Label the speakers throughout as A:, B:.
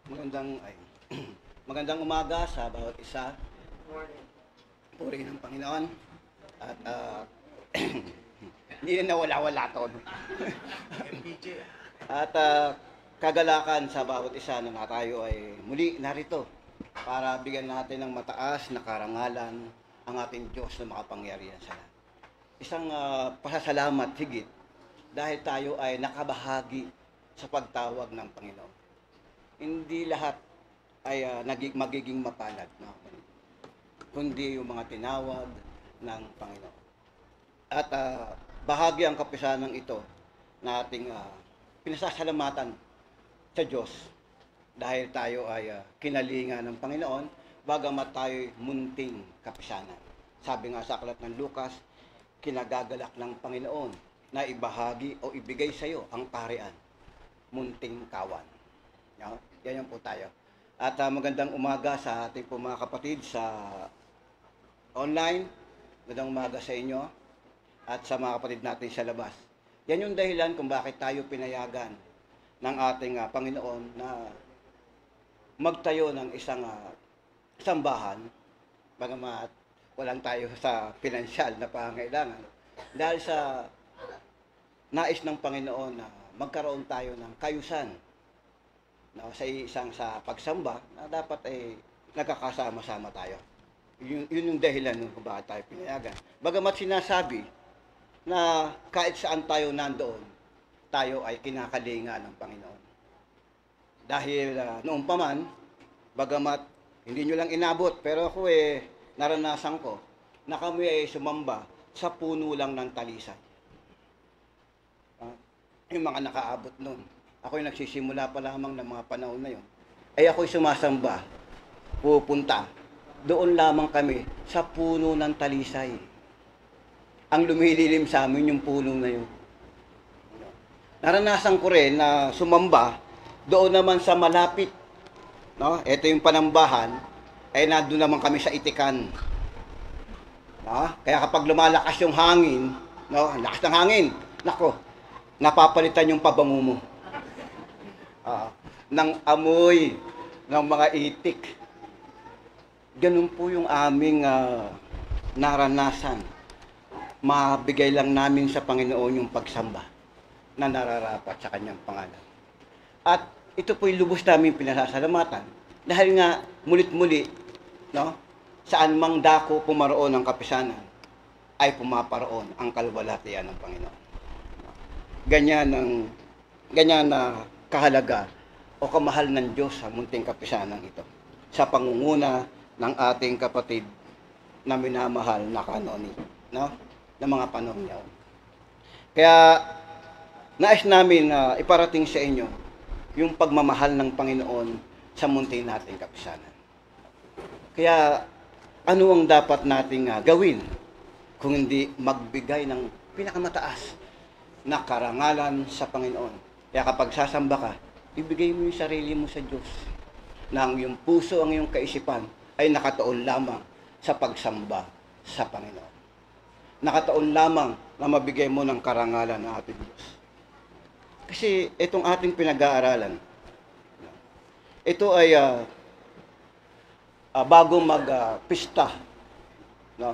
A: Magandang ay, magandang umaga sa bawat isa. Puri ng Panginoon. At hindi na nawala-wala to. At kagalakan sa bawat isa na tayo ay muli narito para bigyan natin ng mataas na karangalan ang ating Diyos na makapangyarihan sa lahat. Isang pasasalamat higit dahil tayo ay nakabahagi sa pagtawag ng Panginoon. Hindi lahat ay magiging mapalad, no? Kundi yung mga tinawag ng Panginoon. At bahagi ang kapisanan ito na ating pinasasalamatan sa Diyos dahil tayo ay kinalinga ng Panginoon bagamat tayo munting kapisanan. Sabi nga sa aklat ng Lucas, kinagagalak ng Panginoon na ibahagi o ibigay sa iyo ang parian, munting kawan. No? Yan po tayo. At magandang umaga sa ating po mga kapatid sa online. Magandang umaga sa inyo at sa mga kapatid natin sa labas. Yan yung dahilan kung bakit tayo pinayagan ng ating Panginoon na magtayo ng isang sambahan, bagamat walang tayo sa pinansyal na pangailangan. Dahil sa nais ng Panginoon na magkaroon tayo ng kayusan sa isang sa pagsamba na dapat ay nagkakasama-sama tayo. Yun yung dahilan kung bakit tayo pinayagan. Bagamat sinasabi na kahit saan tayo nandoon, tayo ay kinakalinga ng Panginoon. Dahil noong pa man, bagamat hindi nyo lang inabot, pero ako naranasan ko na kami ay sumamba sa puno lang ng talisay. Yung mga nakaabot noon. Ako'y nagsisimula pa lamang ng mga panahon na yun. Ay ako'y sumasamba, pupunta. Doon lamang kami sa puno ng talisay. Ang lumililim sa amin yung puno na yun. Naranasan ko rin na sumamba doon naman sa malapit. No? Ito yung panambahan, ay nandun naman kami sa itikan. No? Kaya kapag lumalakas yung hangin, no? Lakas ng hangin, nako, napapalitan yung pabango mo. Ng amoy ng mga itik. Ganun po yung aming naranasan. Mabigay lang namin sa Panginoon yung pagsamba na nararapat sa kanyang pangalan. At ito po'y lubos namin pinasasalamatan dahil nga mulit-muli, no, saan mang dako pumaroon ang kapisanan ay pumaparoon ang kalwalhatian ng Panginoon. Ganyan na kahalaga o kamahal ng Diyos sa munting kapisanan ito sa pangunguna ng ating kapatid na minamahal na kanoni, no? Na mga panahon niya. Kaya nais namin iparating sa inyo yung pagmamahal ng Panginoon sa munting nating kapisanan. Kaya ano ang dapat nating gawin kung hindi magbigay ng pinakamataas na karangalan sa Panginoon? Kaya kapag sasamba ka, ibigay mo yung sarili mo sa Diyos na ang iyong puso, ang iyong kaisipan ay nakataon lamang sa pagsamba sa Panginoon. Nakataon lamang na mabigay mo ng karangalan ng ating Diyos. Kasi itong ating pinag-aaralan, ito ay bago mag-pista, no,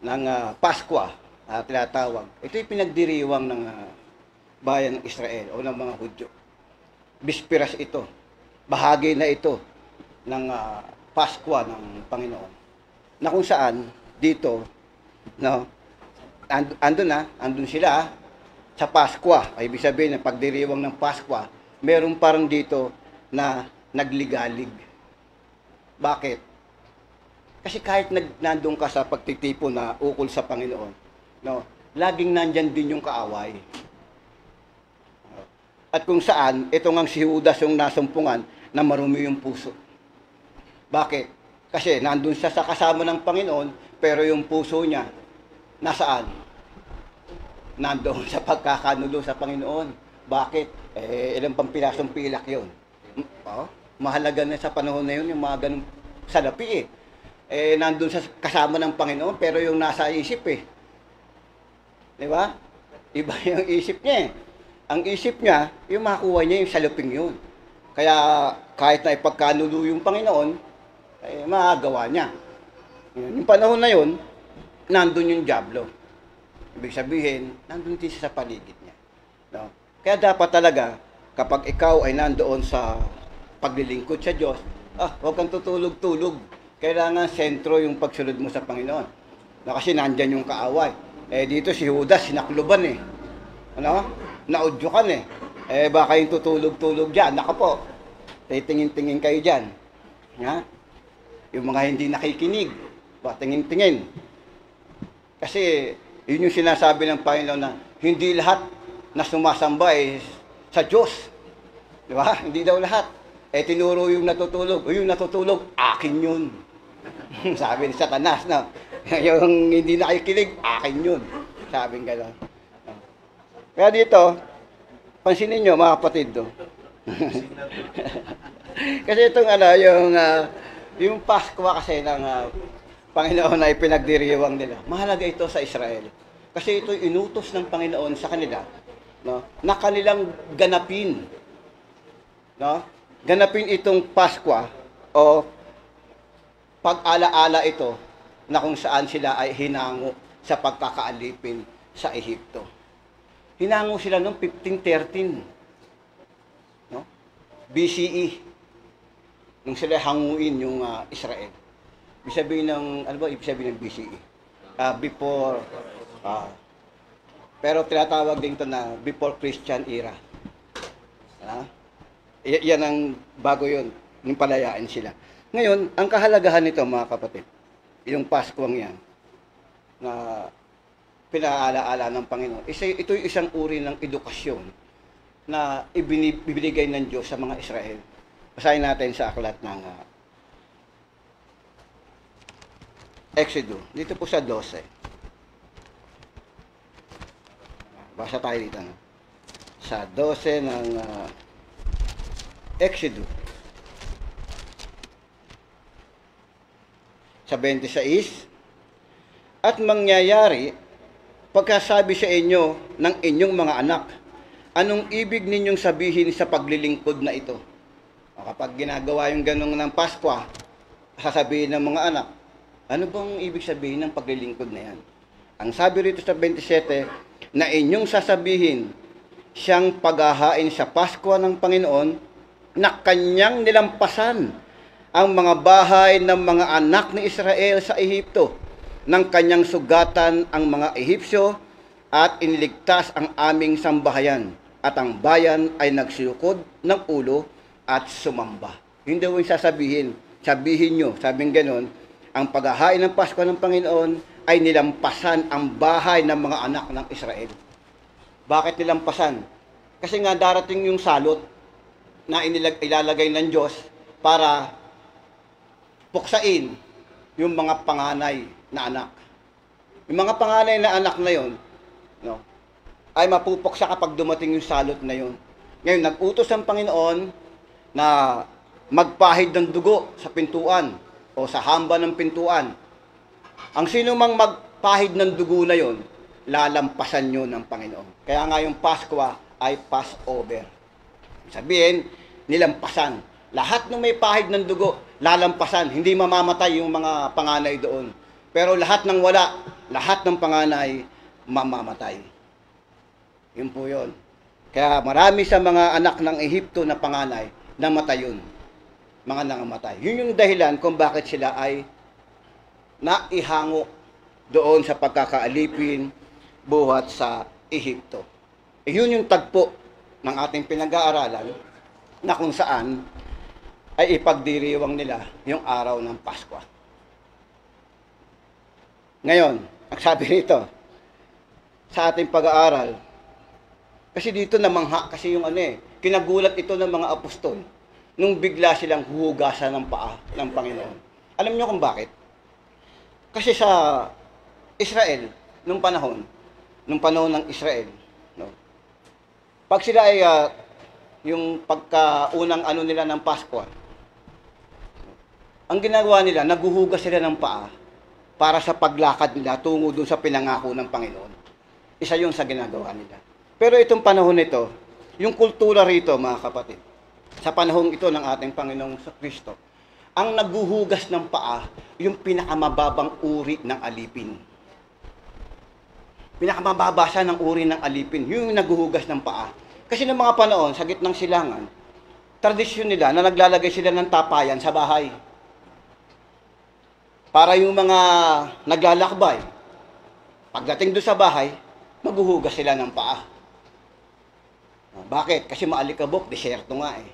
A: ng Paskwa, tinatawag. Ito'y pinagdiriwang ng bayan ng Israel o ng mga Hudyo. Bispiras ito. Bahagi na ito ng Paskwa ng Panginoon. Na kung saan, dito, no, andun sila sa Paskwa. Ay ibig sabihin, ng pagdiriwang ng Paskwa, meron parang dito na nagligalig. Bakit? Kasi kahit nandun ka sa pagtitipo na ukol sa Panginoon, no, laging nandyan din yung kaaway. At kung saan, ito ngang si Judas yung nasumpungan na marumi yung puso. Bakit? Kasi nandun siya sa kasama ng Panginoon, pero yung puso niya, nasaan? Nandun sa pagkakanulo sa Panginoon. Bakit? Ilang pang pirasong pilak yun. Mahalaga na sa panahon na yun, yung mga ganun salapi nandun sa kasama ng Panginoon, pero yung nasa isip Di ba? Iba yung isip niya Ang isip niya, yung makuha niya yung saluping yun. Kaya kahit na ipagkanulo yung Panginoon, magagawa niya. Yung panahon na yun, nandun yung dyablo. Ibig sabihin, nandun din siya sa paligid niya. No? Kaya dapat talaga, kapag ikaw ay nandoon sa paglilingkod sa Diyos, huwag kang tutulog-tulog. Kailangan sentro yung pagsunod mo sa Panginoon. No, kasi nandyan yung kaaway. Dito si Judas, sinakluban Ano? Naudyukan baka yung tutulog-tulog dyan. Naka po, tingin-tingin kayo dyan. Ha? Yung mga hindi nakikinig, tingin-tingin. Kasi, yun yung sinasabi ng Panginoon na hindi lahat na sumasamba sa Diyos. Di ba? Hindi daw lahat. Tinuro yung natutulog. Yung natutulog, akin yun. Sabi ni Satanas na, yung hindi nakikinig, akin yun. Sabi nga gano'n. Kaya dito, pansinin nyo mga kapatid do. Kasi itong yung Pasko kasi ng Panginoon ay pinagdiriwang nila. Mahalaga ito sa Israel. Kasi ito inutos ng Panginoon sa kanila, no, na kanilang ganapin. No? Ganapin itong Pasko o pag-alaala ito na kung saan sila ay hinango sa pagkakaalipin sa Ehipto. Hinango sila noong 1513, no? BCE, nung sila hanguin yung Israel. Ibig sabihin ng, ano ba ibig sabihin ng BCE? Before, pero tinatawag din ito na before Christian era. Yan ang bago yun, yung palayain sila. Ngayon, ang kahalagahan nito mga kapatid, yung Paskong yan, na pinaalaala ng Panginoon. Ito yung isang uri ng edukasyon na ibinigay ng Diyos sa mga Israel. Basahin natin sa aklat ng Exodus. Dito po sa 12. Basa tayo dito. No? Sa 12 ng Exodus. Sa 26. At mangyayari, pagkasabi sa inyo ng inyong mga anak, anong ibig ninyong sabihin sa paglilingkod na ito? Kapag ginagawa yung ganong ng Pasko, sasabihin ng mga anak, ano bang ibig sabihin ng paglilingkod na yan? Ang sabi rito sa 27, na inyong sasabihin, siyang paghahain sa Pasko ng Panginoon, na kanyang nilampasan ang mga bahay ng mga anak ni Israel sa Ehipto, ng kanyang sugatan ang mga Ehipsyo at iniligtas ang aming sambahayan at ang bayan ay nagsiyukod ng ulo at sumamba. Hindi mo sasabihin nyo, sabing ganon, ang paghahain ng Pasko ng Panginoon ay nilampasan ang bahay ng mga anak ng Israel. Bakit nilampasan? Kasi nga darating yung salot na ilalagay ng Diyos para puksain yung mga panganay na anak. Yung mga panganay na anak na yon, no, ay mapupuksa kapag dumating yung salot na yon. Ngayon, nag-utos ang Panginoon na magpahid ng dugo sa pintuan o sa hamba ng pintuan. Ang sino mang magpahid ng dugo na yon, lalampasan nyo ng Panginoon. Kaya nga yung Pasko ay Passover. Sabihin, nilampasan. Lahat ng may pahid ng dugo, lalampasan. Hindi mamamatay yung mga panganay doon. Pero lahat ng wala, lahat ng panganay, mamamatay. Yun po yun. Kaya marami sa mga anak ng Ehipto na panganay, namatay yun. Mga nangamatay. Yun yung dahilan kung bakit sila ay naihango doon sa pagkakaalipin buhat sa Ehipto. Yun yung tagpo ng ating pinag-aaralan na kung saan ay ipagdiriwang nila yung araw ng Pasko. Ngayon, ang sabi nito sa ating pag-aaral, kasi dito namangha, kasi yung kinagulat ito ng mga apostol nung bigla silang huhugasan ng paa ng Panginoon. Alam niyo kung bakit? Kasi sa Israel, nung panahon ng Israel, no, pag sila ay yung pagkaunang nila ng Pasko, ang ginagawa nila, naghuhugas sila ng paa para sa paglakad nila tungo doon sa pinangako ng Panginoon. Isa yun sa ginagawa nila. Pero itong panahon nito, yung kultura rito, mga kapatid, sa panahong ito ng ating Panginoong Kristo, ang naghuhugas ng paa, yung pinakamababang uri ng alipin. Pinakamababa siya ng uri ng alipin, yung naghuhugas ng paa. Kasi ng mga panahon, sa gitnang silangan, tradisyon nila na naglalagay sila ng tapayan sa bahay. Para yung mga naglalakbay, pagdating doon sa bahay, maghuhugas sila ng paa. Bakit? Kasi maalikabok, disyerto nga eh.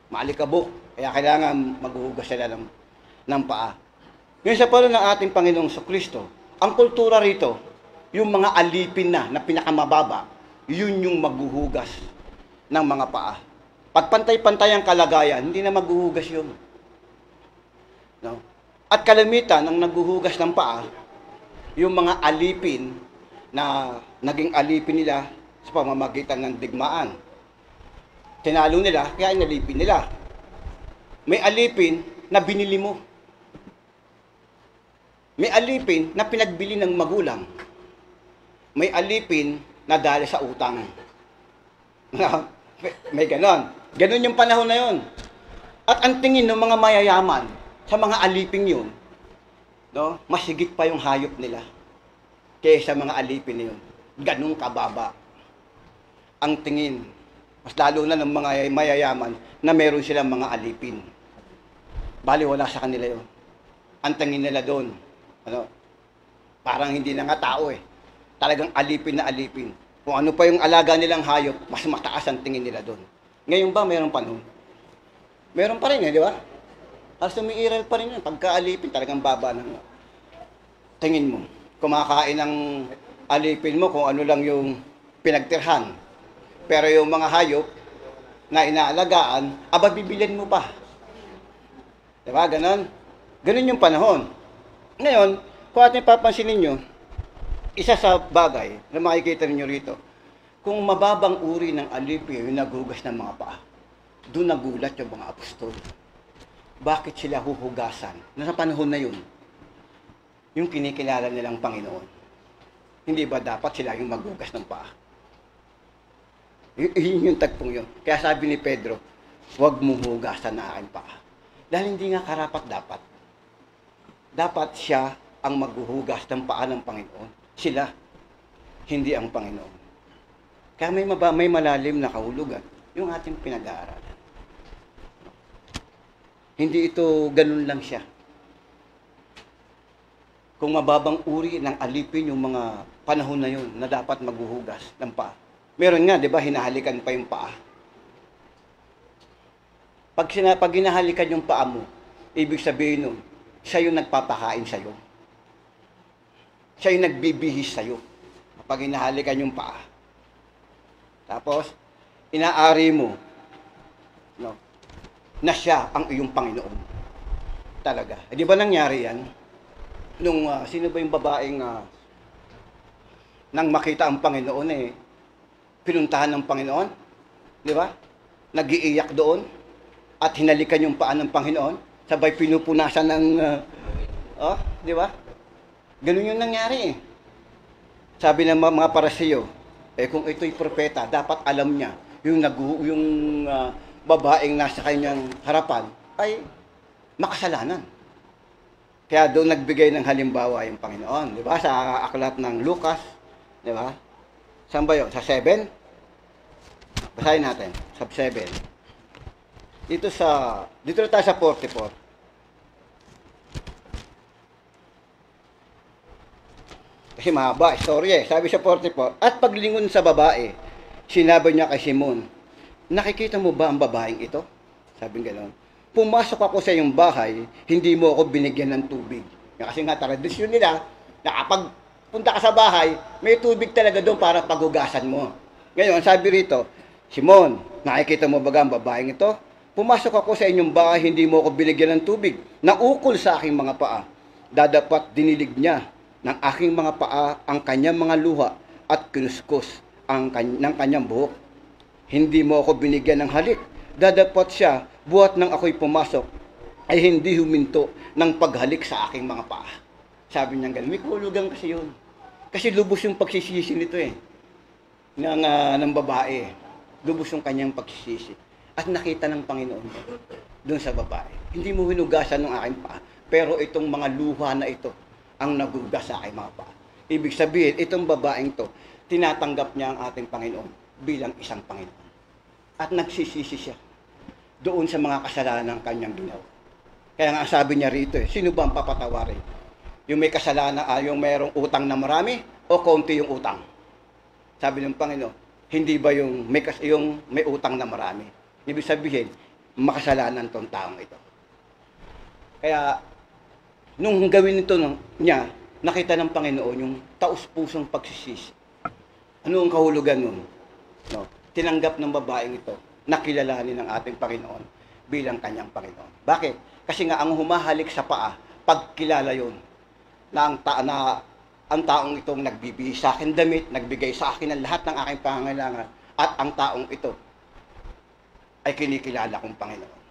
A: Maalikabok, kaya kailangan maghuhugas sila ng paa. Ngayon sa panahon ng ating Panginoong Kristo, ang kultura rito, yung mga alipin na pinakamababa, yun yung maghuhugas ng mga paa. Pag pantay-pantay ang kalagayan, hindi na maghuhugas yun. No? At kalamitan, ang naghuhugas ng paa, yung mga alipin na naging alipin nila sa pamamagitan ng digmaan. Tinalo nila, kaya inalipin nila. May alipin na binili mo. May alipin na pinagbili ng magulang. May alipin na dali sa utang. May ganon. Ganon yung panahon na yun. At ang tingin ng mga mayayaman sa mga alipin yun, no, masigit pa yung hayop nila kaysa mga alipin na yun. Ganun kababa ang tingin. Mas lalo na ng mga mayayaman na meron silang mga alipin. Bali, wala sa kanila yun. Ang tingin nila doon, ano, parang hindi na nga tao eh. Talagang alipin na alipin. Kung ano pa yung alaga nilang hayop, mas mataas ang tingin nila doon. Ngayon ba, meron pa nun? Meron pa rin eh, di ba? Halos umiiral pa rin yun. Pagka-alipin, talagang baba ng tingin mo. Kumakain ng alipin mo kung ano lang yung pinagtirhan. Pero yung mga hayop na inaalagaan, aba bibilin mo pa. Di ba? Ganon. Ganon yung panahon. Ngayon, kung ating papansinin nyo, isa sa bagay na makikita ninyo rito, kung mababang uri ng alipin yung naghugas ng mga paa, doon nagulat yung mga apostol. Bakit sila huhugasan? Nasa panahon na yun, yung kinikilala nilang Panginoon. Hindi ba dapat sila yung maghugas ng paa? Yun yung tagpong yun. Kaya sabi ni Pedro, huwag mong hugasan na aking paa. Dahil hindi nga karapat dapat. Dapat siya ang maghuhugas ng paa ng Panginoon. Sila, hindi ang Panginoon. Kaya may malalim na kahulugan yung ating pinag-aaralan. Hindi ito ganun lang siya. Kung mababang uri ng alipin yung mga panahon na yun na dapat maghuhugas ng paa. Meron nga, di ba, hinahalikan pa yung paa. Pag hinahalikan yung paa mo, ibig sabihin nun, siya yung nagpapakain sa'yo. Siya yung nagbibihis sa'yo. Kapag hinahalikan yung paa. Tapos, inaari mo, no, na siya ang iyong Panginoon. Talaga. E, di ba nangyari yan? Nung, sino ba yung babaeng nang makita ang Panginoon eh, pinuntahan ng Panginoon? Di ba? Nag-iiyak doon at hinalikan yung paa ng Panginoon, sabay pinupunasan ng, di ba? Ganun yung nangyari eh. Sabi ng mga parasiyo, kung ito'y propeta, dapat alam niya, yung babaeng nasa kanyang harapan, ay makasalanan. Kaya doon nagbigay ng halimbawa yung Panginoon. Di ba? Sa aklat ng Lucas, di ba? Saan ba yun? Sa 7? Basahin natin. Sa 7. Dito na tayo sa 44. Kasi mahaba, istorya eh. Sabi sa 44, at paglingon sa babae, sinabi niya kay Simon, nakikita mo ba ang babaeng ito? Sabi gano'n. Pumasok ako sa iyong bahay, hindi mo ako binigyan ng tubig. Kasi nga tradisyon nila, na kapag punta ka sa bahay, may tubig talaga doon para paghugasan mo. Ngayon, sabi rito, Simon, nakikita mo ba ang babaeng ito? Pumasok ako sa inyong bahay, hindi mo ako binigyan ng tubig. Naukol sa aking mga paa. Dadapat dinilig niya ng aking mga paa ang kanyang mga luha at kinuskos ng kanyang buhok. Hindi mo ako binigyan ng halik. Dadapat siya, buhat nang ako'y pumasok, ay hindi huminto ng paghalik sa aking mga paa. Sabi niya gano'n, may kahulugan kasi yun. Kasi lubos yung pagsisisi nito eh, ng babae. Lubos yung kanyang pagsisisi. At nakita ng Panginoon doon sa babae. Hindi mo hinugasan ng aking paa, pero itong mga luha na ito ang nagugas sa aking mga paa. Ibig sabihin, itong babaeng to, tinatanggap niya ang ating Panginoon bilang isang Panginoon. At nagsisisi siya doon sa mga kasalanan ng kanyang ginawa. Kaya nga sabi niya rito, sino ba ang papatawarin? Yung may kasalanan, yung mayroong utang na marami o konti yung utang? Sabi ng Panginoon, hindi ba yung may utang na marami? Ibig sabihin, makasalanan tong taong ito. Kaya, nung gawin ito niya, nakita ng Panginoon yung taus-pusong pagsisisi. Ano ang kahulugan nun? No? Tinanggap ng babaeng ito, nakilalanin ng ating Panginoon bilang kanyang Panginoon. Bakit? Kasi nga ang humahalik sa paa, pagkilala yun, na ang taong itong nagbibigay sa akin damit, nagbigay sa akin ang lahat ng aking pangangailangan, at ang taong ito ay kinikilala kong Panginoon.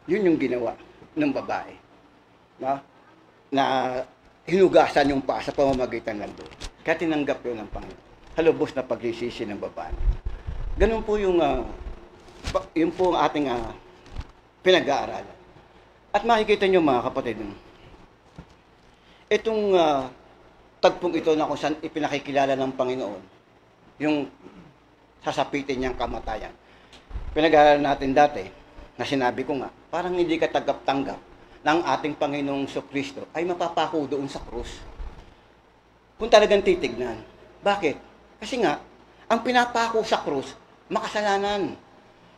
A: Yun yung ginawa ng babae. Na hinugasan yung paa sa pamamagitan ng doon. Kaya tinanggap yun ng Panginoon. Halubos na pagsisisi ng babae. Ganun po yun po ang ating pinag-aaralan. At makikita nyo mga kapatid, itong tagpong ito na kung saan ipinakikilala ng Panginoon, yung sasapitin niyang kamatayan. Pinag-aaralan natin dati, na sinabi ko nga, parang hindi ka tanggap-tanggap ng ating Panginoong Kristo ay mapapako doon sa krus. Kung talagang titignan. Bakit? Kasi nga, ang pinapako sa krus, makasalanan,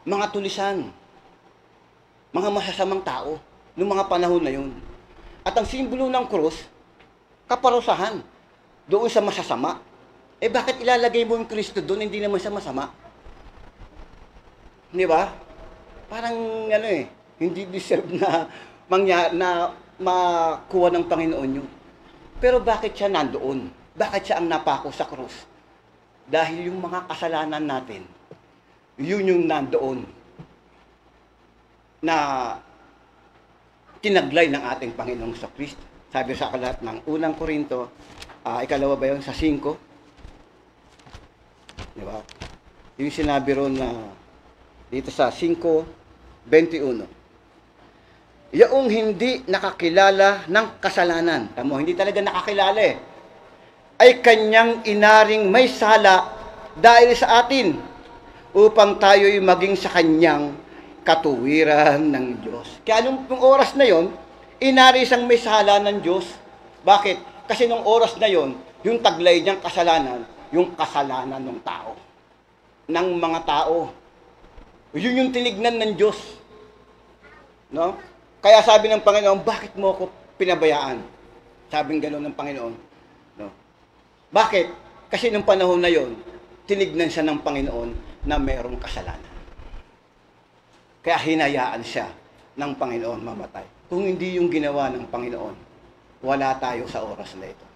A: mga tulisan, mga masasamang tao, noong mga panahon na yun. At ang simbolo ng krus, kaparusahan, doon sa masasama. Bakit ilalagay mo yung Kristo doon, hindi naman siya masama? Di ba? Parang, hindi deserve na makuha ng Panginoon yun. Pero bakit siya nandoon? Bakit siya ang napako sa krus? Dahil yung mga kasalanan natin, yun yung nandoon na tinaglay ng ating Panginoong Kristo. Sabi sa aklat ng unang Korinto, ikalawa ba yun? Sa 5. Di ba? Yung sinabi ron na dito sa 5:21. Yaong hindi nakakilala ng kasalanan. Tamo, hindi talaga nakakilala ay kanyang inaring may sala dahil sa atin upang tayo'y maging sa kanyang katuwiran ng Diyos. Kaya nung oras na yon, inari siyang may sala ng Diyos. Bakit? Kasi nung oras na yon, yung taglay niyang kasalanan, yung kasalanan ng tao. Ng mga tao. Yun yung tinignan ng Diyos. No? Kaya sabi ng Panginoon, bakit mo ako pinabayaan? Sabing gano'n ng Panginoon. No? Bakit? Kasi nung panahon na yon, tinignan siya ng Panginoon na mayroong kasalanan. Kaya hinayaan siya ng Panginoon mamatay. Kung hindi yung ginawa ng Panginoon, wala tayo sa oras na ito.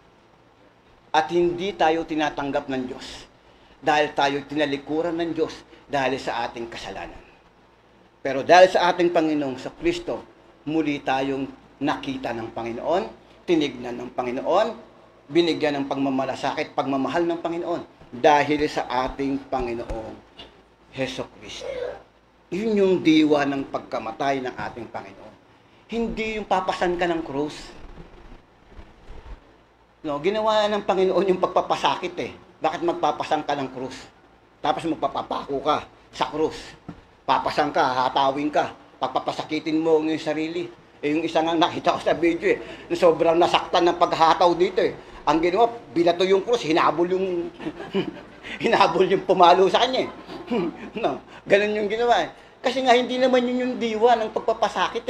A: At hindi tayo tinatanggap ng Diyos dahil tayo tinalikuran ng Diyos dahil sa ating kasalanan. Pero dahil sa ating Panginoong Kristo, muli tayong nakita ng Panginoon, tinignan ng Panginoon, binigyan ng pagmamalasakit, pagmamahal ng Panginoon dahil sa ating Panginoong Kristo. Yun yung diwa ng pagkamatay ng ating Panginoon. Hindi yung papasan ka ng krus. No, ginawa ng Panginoon yung pagpapasakit Bakit magpapasan ka ng krus? Tapos magpapapako ka sa krus. Papasan ka, hatawin ka, pagpapasakitin mo yung sarili. Yung isa nga nakita ko sa video na sobrang nasaktan ng paghataw dito Ang ginawa, binato yung krus, hinabol yung hinabol yung pumalo sa kanya No, ganun yung ginawa Kasi nga hindi naman yun yung diwa ng pagpapasakit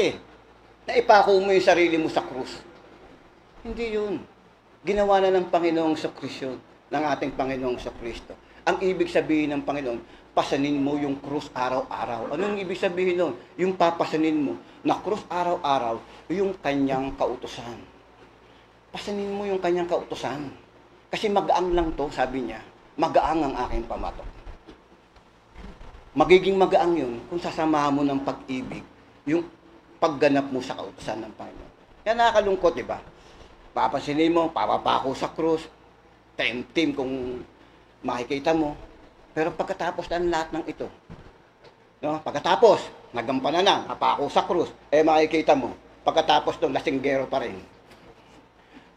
A: Na ipako mo yung sarili mo sa krus. Hindi yun. Ginawa na ng Panginoong Kristo, ng ating Panginoong Kristo. Ang ibig sabihin ng Panginoon, pasanin mo yung krus araw-araw. Anong ibig sabihin nun? Yung papasanin mo na krus araw-araw, yung kanyang kautusan. Pasanin mo yung kanyang kautusan. Kasi magaang lang to, sabi niya, magaang ang aking pamatok. Magiging magaang yun kung sasamahan mo ng pag-ibig, yung pagganap mo sa kautusan ng Panginoon. Kaya nakakalungkot, di ba? Papasinin mo, papapako sa krus, team kung makikita mo. Pero pagkatapos ng lahat ng ito, No? Pagkatapos, nagampanan na, napako sa krus, makikita mo, pagkatapos nung lasinggero pa rin.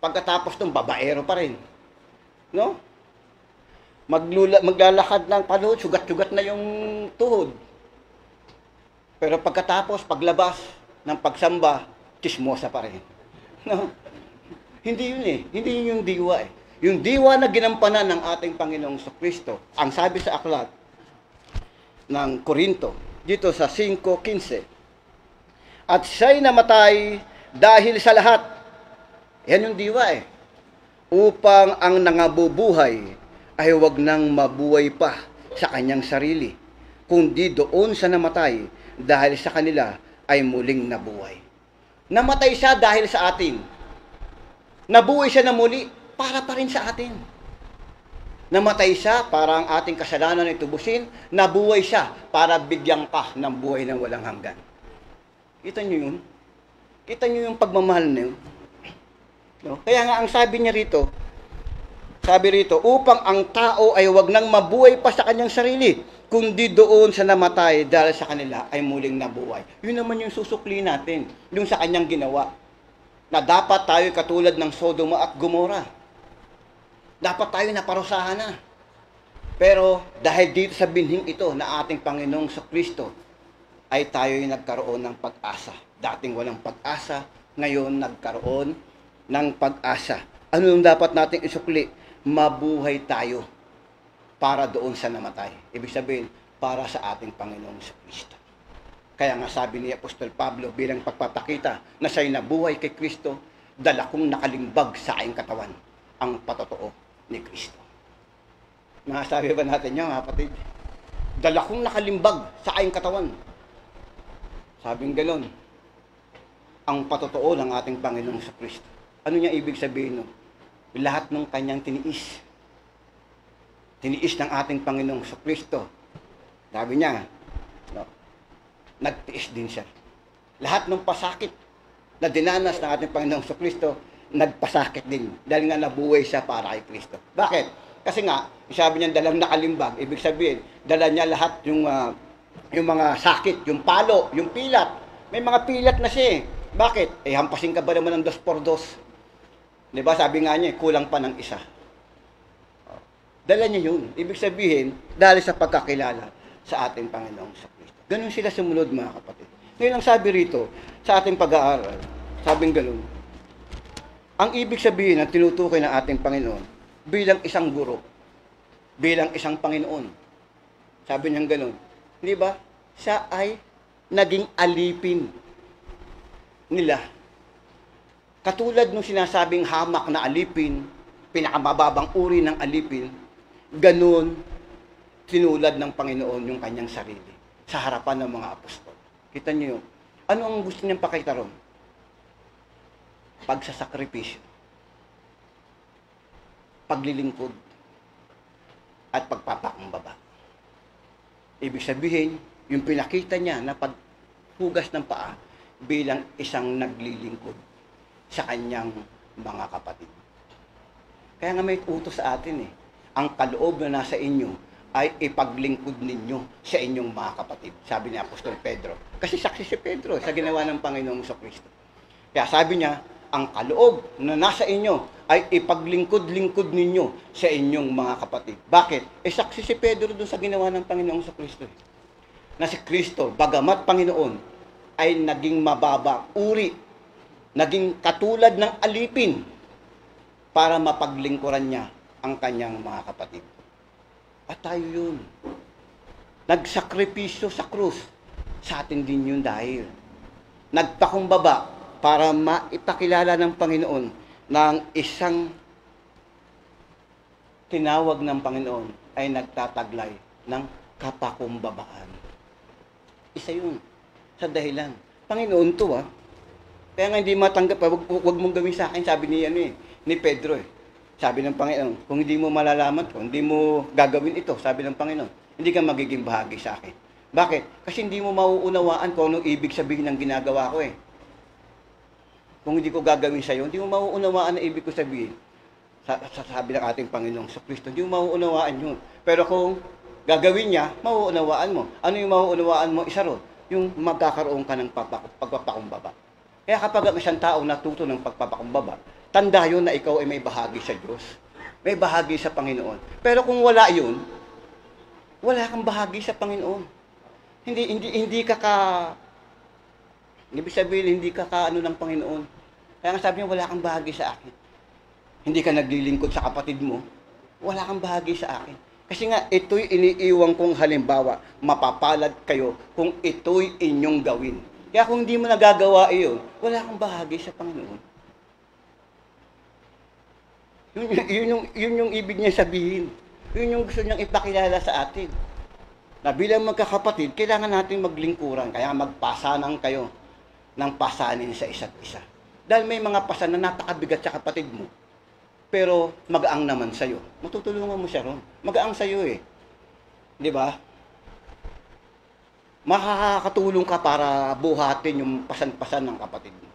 A: Pagkatapos nung babaero pa rin. No? Maglalakad ng panuhod, sugat-sugat na yung tuhod. Pero pagkatapos, paglabas ng pagsamba, chismosa pa rin. No? Hindi yun eh. Hindi yun yung diwa eh. Yung diwa na ginampanan ng ating Panginoong Kristo, ang sabi sa aklat ng Korinto, dito sa 5:15, at siya'y namatay dahil sa lahat. Yan yung diwa eh. Upang ang nangabubuhay ay huwag nang mabuhay pa sa kanyang sarili, kundi doon sa namatay dahil sa kanila ay muling nabuhay. Namatay siya dahil sa atin. Nabuhay siya na muli para pa rin sa atin. Namatay siya para ang ating kasalanan ay tubusin. Nabuhay siya para bigyan ka ng buhay na walang hanggan. Kita niyo yun? Kita niyo yung pagmamahal na yun? No? Kaya nga ang sabi niya rito, upang ang tao ay huwag nang mabuhay pa sa kanyang sarili, kundi doon sa namatay dahil sa kanila ay muling nabuhay. Yun naman yung susukli natin, yung sa kanyang ginawa. Na dapat tayo katulad ng Sodoma at Gomora. Dapat tayo naparusahan na. Pero dahil dito sa binhing ito na ating Panginoong Kristo, ay tayo'y nagkaroon ng pag-asa. Dating walang pag-asa, ngayon nagkaroon ng pag-asa. Ano yung dapat nating isukli? Mabuhay tayo para doon sa namatay. Ibig sabihin, para sa ating Panginoong Kristo. Kaya nga sabi ni Apostol Pablo bilang pagpapakita na siya'y nabuhay kay Kristo, dala kong nakalimbag sa aking katawan ang patotoo ni Kristo. Masasabi ba natin yun, kapatid? Dala kong nakalimbag sa aking katawan. Sabing gano'n, ang patotoo ng ating Panginoong Kristo. Ano niya ibig sabihin? No? Lahat ng kanyang tiniis ng ating Panginoong Kristo. Sabi niya, no, nagtiis din siya. Lahat ng pasakit na dinanas ng ating Panginoong Kristo, nagpasakit din. Dahil nga nabuhay siya para kay Kristo. Bakit? Kasi nga, sabi niya dalang nakalimbag, ibig sabihin, dala niya lahat yung mga sakit, yung palo, yung pilat. May mga pilat na siya eh. Bakit? Hampasin ka ba naman ng 2x2? Diba? Sabi nga niya, kulang pa ng isa. Dala niya yun. Ibig sabihin, dahil sa pagkakilala sa ating Panginoong Kristo. Ganun sila sumunod, mga kapatid. Ngayon ang sabi rito, sa ating pag-aaral, sabing ganun, ang ibig sabihin na tinutukoy ng ating Panginoon bilang isang guro, bilang isang Panginoon. Sabi niya ganun, di ba? Siya ay naging alipin nila. Katulad nung sinasabing hamak na alipin, pinakamababang uri ng alipin, ganun tinulad ng Panginoon yung kanyang sarili sa harapan ng mga apostol. Kita niyo yun? Ano ang gusto niyang pakita ron? Pagsasakripisyo, paglilingkod, at pagpapakumbaba. Ibig sabihin, yung pinakita niya na paghugas ng paa bilang isang naglilingkod sa kanyang mga kapatid. Kaya nga may utos sa atin eh. Ang kaloob na nasa inyo ay ipaglingkod ninyo sa inyong mga kapatid. Sabi ni Apostol Pedro. Kasi saksi si Pedro sa ginawa ng Panginoong Kristo. Kaya sabi niya, ang kaloob na nasa inyo ay ipaglingkod-lingkod ninyo sa inyong mga kapatid. Bakit? Saksi si Pedro doon sa ginawa ng Panginoong Kristo. Na si Kristo, bagamat Panginoon, ay naging mababa, uri, naging katulad ng alipin para mapaglingkuran niya ang kanyang mga kapatid. At tayo yun. Nagsakripisyo sa krus. Sa atin din yun dahil. Nagpakumbaba para maipakilala ng Panginoon na ang isang tinawag ng Panginoon ay nagtataglay ng kapakumbabaan. Isa yun sa dahilan. Panginoon to Kaya nga hindi matanggap, wag mong gawin sa akin, sabi ni Pedro Sabi ng Panginoon, kung hindi mo malalaman, kung hindi mo gagawin ito, sabi ng Panginoon, hindi ka magiging bahagi sa akin. Bakit? Kasi hindi mo mauunawaan kung anong ibig sabihin ng ginagawa ko Kung hindi ko gagawin sa iyo, hindi mo mauunawaan ang ibig ko sabihin. Sabi ng ating Panginoong Kristo, hindi mo mauunawaan yun. Pero kung gagawin niya, mauunawaan mo. Ano yung mauunawaan mo? Isa ron, yung magkakaroon ka ng pagpapakumbaba. Kaya kapag ang isang tao natuto ng pagpapakumbaba, tanda yun na ikaw ay may bahagi sa Diyos. May bahagi sa Panginoon. Pero kung wala yun, wala kang bahagi sa Panginoon. Hindi ka ibig sabihin, hindi ka kaano ng Panginoon. Kaya nga sabi niya, wala kang bahagi sa akin. Hindi ka naglilingkod sa kapatid mo, wala kang bahagi sa akin. Kasi nga, ito'y iniiwang kong halimbawa, mapapalad kayo kung ito'y inyong gawin. Kaya kung hindi mo nagagawa iyon, wala kang bahagi sa Panginoon. Yun yung ibig niya sabihin. Yun yung gusto niyang ipakilala sa atin. Na bilang magkakapatid, kailangan natin maglingkuran. Kaya magpasanan kayo ng pasanin sa isa't isa. Dahil may mga pasan na napakabigat sa kapatid mo, pero magaang naman sa'yo. Matutulungan mo siya ron. Magaang sa'yo eh. Di ba? Makakatulong ka para buhatin yung pasan-pasan ng kapatid mo.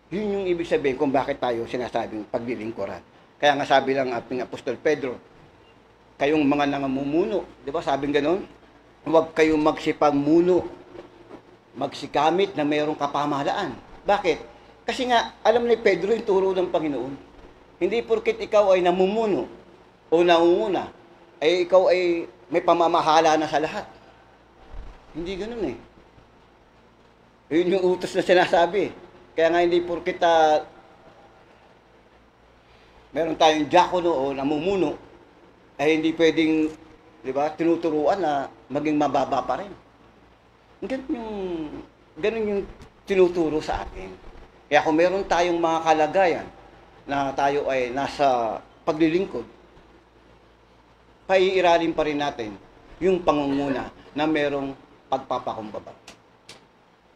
A: Yun yung ibig sabihin kung bakit tayo sinasabing paglilingkuran. Kaya nga sabi lang ating Apostol Pedro, kayong mga nangamumuno, di ba sabing gano'n? Huwag kayong magsipagmuno, magsikamit na mayroong kapamahalaan. Bakit? Kasi nga, alam ni Pedro yung turo ng Panginoon. Hindi porket ikaw ay namumuno o nangunguna, ay ikaw ay may pamamahala na sa lahat. Hindi ganoon eh. Yun yung utos na sinasabi. Kaya nga hindi porket meron tayong diakono o namumuno, ay hindi pwedeng, di ba, tinuturuan na maging mababa pa rin. Ganun yung tinuturo sa atin. Kaya kung meron tayong mga kalagayan, na tayo ay nasa paglilingkod, paiiralin pa rin natin yung pangunguna na merong pagpapakumbaba.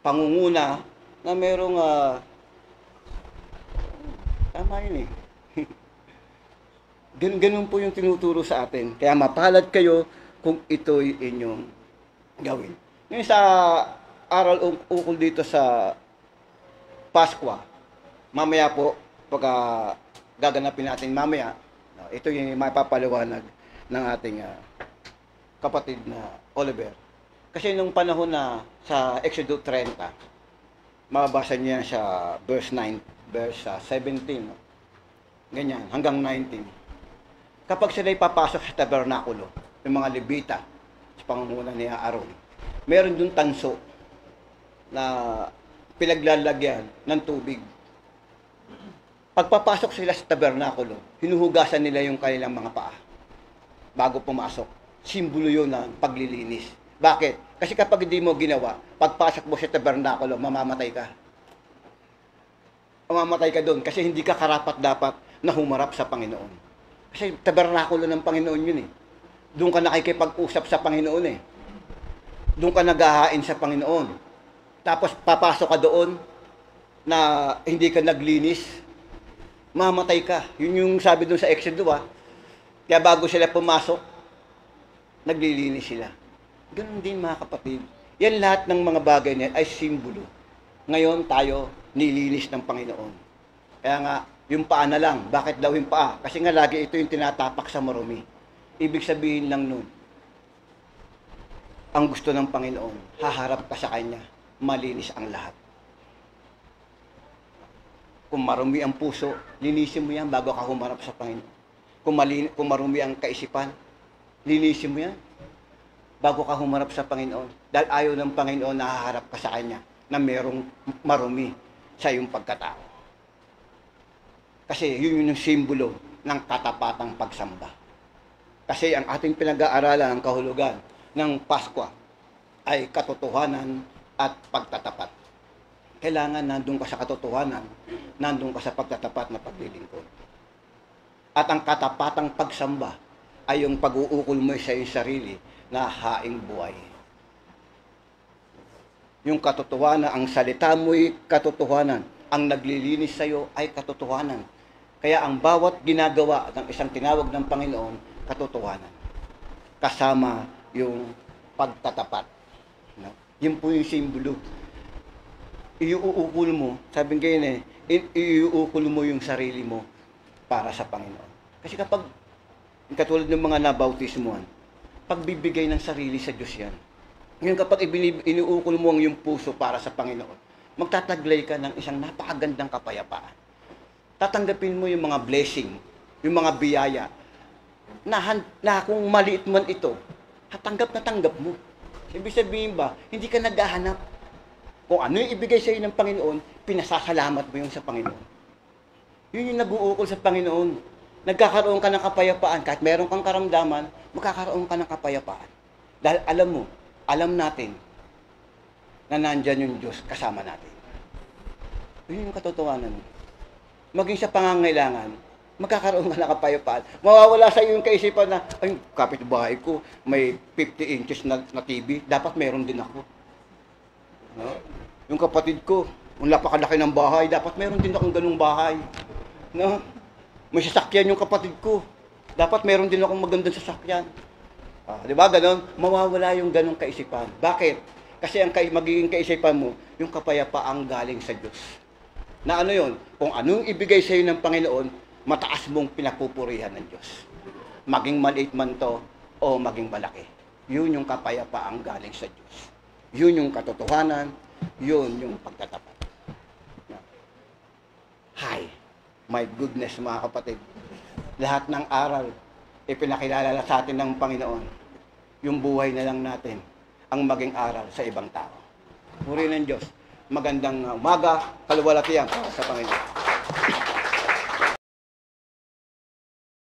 A: Pangunguna na merong, tama yun eh. Ganun po yung tinuturo sa atin. Kaya mapalad kayo kung ito'y inyong gawin. Ngayon sa aral ukol dito sa Paskwa, mamaya po, pag gaganapin natin mamaya, ito yung mapapaliwanag ng ating kapatid na Oliver. Kasi nung panahon na sa Exodus 30, mababasa niya sa verse 9, verse 17, ganyan, hanggang 19. Kapag sila'y papasok sa tabernakulo, yung mga Levita, sa pangunguna ni Aaron, meron dun tanso na pinaglalagyan ng tubig. Pagpapasok sila sa tabernakulo, hinuhugasan nila yung kanilang mga paa bago pumasok. Simbolo yun ng paglilinis. Bakit? Kasi kapag hindi mo ginawa, pagpasok mo sa tabernakulo, mamamatay ka. Mamamatay ka doon kasi hindi ka karapat-dapat na humarap sa Panginoon. Kasi tabernakulo ng Panginoon yun eh. Doon ka nakikipag-usap sa Panginoon eh. Doon ka naghahain sa Panginoon. Tapos papasok ka doon na hindi ka naglinis, mamatay ka. Yun yung sabi doon sa Exodus Kaya bago sila pumasok, naglilinis sila. Ganun din mga kapatid. Yan lahat ng mga bagay niyan ay simbolo. Ngayon tayo nilinis ng Panginoon. Kaya nga, yung paa na lang. Bakit daw yung paa? Kasi nga lagi ito yung tinatapak sa marumi. Ibig sabihin lang nun, ang gusto ng Panginoon, haharap ka sa Kanya, malinis ang lahat. Kung marumi ang puso, linisin mo yan bago ka humarap sa Panginoon. Kung marumi ang kaisipan, linisin mo yan bago ka humarap sa Panginoon. Dahil ayaw ng Panginoon na haharap ka sa Kanya na merong marumi sa iyong pagkatao. Kasi yun yung simbolo ng katapatang pagsamba. Kasi ang ating pinag-aaralan, ang kahulugan ng Paskwa ay katotohanan at pagtatapat. Kailangan nandun ka sa katotohanan, nandun ka sa pagtatapat na paglilingkod. At ang katapatang pagsamba ay yung pag-uukol mo sa iyong sarili na haing buhay. Yung katotohanan, ang salita mo'y katotohanan. Ang naglilinis sa iyo ay katotohanan. Kaya ang bawat ginagawa ng isang tinawag ng Panginoon, katotohanan. Kasama yung pagtatapat. No? Yun po yung simbolo. Iuukol mo, sabi ngayon iuukol mo yung sarili mo para sa Panginoon. Kasi kapag, katulad ng mga nabautismuhan, pagbibigay ng sarili sa Diyos yan. Ngayon kapag iniukol mo ang iyong puso para sa Panginoon, magtataglay ka ng isang napakagandang kapayapaan. Tatanggapin mo yung mga blessing, yung mga biyaya, na kung maliit man ito, tanggap na tanggap mo. Ibig sabihin ba, hindi ka naghahanap. Kung ano yung ibigay sa iyo ng Panginoon, pinasasalamat mo yung sa Panginoon. Yun yung nag-uukol sa Panginoon. Nagkakaroon ka ng kapayapaan. Kahit meron kang karamdaman, magkakaroon ka ng kapayapaan. Dahil alam natin na nandyan yung Diyos kasama natin. Yun yung katotohanan. Maging sa pangangailangan, magkakaroon ka ng kapayapaan. Mawawala sa iyo yung kaisipan na, ay, kapitbahay ko, may 50 inches na TV, dapat meron din ako. No? Yung kapatid ko, kung napakalaki ng bahay, dapat meron din akong ganung bahay. No? May sasakyan yung kapatid ko, dapat meron din akong magandang sasakyan. Di ba ganon? Mawawala yung ganung kaisipan. Bakit? Kasi ang magiging kaisipan mo, yung kapayapaang galing sa Diyos. Na ano yun? Kung anong ibigay sa iyo ng Panginoon, mataas mong pinapupurihan ng Diyos. Maging maliit man to, o maging malaki. Yun yung kapayapaang galing sa Diyos. Yun yung katotohanan, yun yung pagtatapat. Hi, my goodness mga kapatid. Lahat ng aral, ipinakilala sa atin ng Panginoon. Yung buhay na lang natin, ang maging aral sa ibang tao. Purihin ng Diyos. Magandang umaga, kaluwalhatian sa Panginoon.